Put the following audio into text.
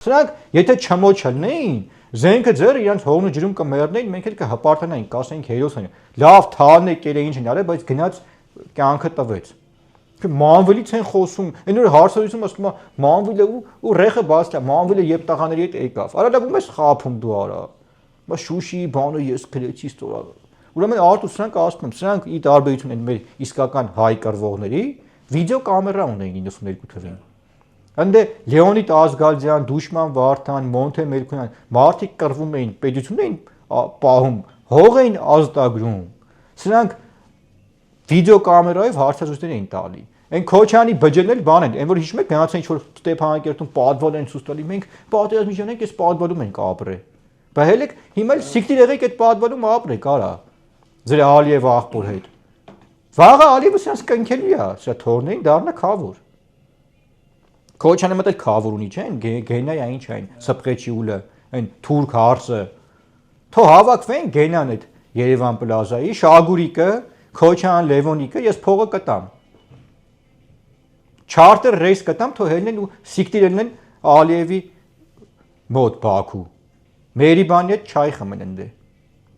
Սրանք եթե չմոչելնեին, զենքը ձեր իրանց հողն ու ջրում կմեռնեին, մենք էլ կհպարտանայինք, կասեինք հերոսն է։ Լավ, թալն է կերե ինչ են արել, բայց գնաց կյանքը տվեց։ Մանվելից են խոսում, այն որ հարցազրույցում ասում է Մանվելը ու ռեխը բացլա, Մանվելը երբ տղաների հետ եկավ։ Արալավում ես խափում դու արա։ Բայց Շուշիի բանը ես գրեցի ստորա։ Ուրեմն Արտուր սրանք ասում եմ, սրանք ի տարբերություն են մեր իսկական հայ կռվողների, վիդեոկամերա ունեին 92 թվին։ Անդե Լեոնիդ Ազգալդյան, Դուշման Վարդան, Մոնթե Մելքոնյան, մարդիկ կռվում էին, պետությունն էին պահում, հող էին ազատագրում։ Սրանք վիդեոկամերայով հարցազրույցներ էին տալի։ Այն Քոչյանի բջջերն էլ բան են, այն որ հիշում եք գնացին ինչ-որ Ստեփանակերտում պատվալ են ցույց տալի, մենք պատերազմի ժամանակ այս պատվալում ենք ապրել։ Բայց հելեք հիմա էլ սիկտիր եղեք այդ պատվալում ապրեք, արա։ Ձեր Ալիև աղբոր հետ։ Վաղը Ալիևը սրանց կնքելու է, սա թորնեին դառնա խավոր։ Քոչյանը մտել խավոր ունի, չէ՞, գենայա ինչ այն, սպղեչի ուլը, այն թուրք հարցը։ Թո հավաքվեն գենան այդ Երևան պլազայի, Շագուրիկը, Քոչյան, Լևոնիկը, ես փողը կտամ։ Չարտեր ռեյս կտամ, թո հելնեն ու սիկտիր ելնեն Ալիևի մոտ Բաքու։ Մերի բանի հետ չայ խմեն ընդ։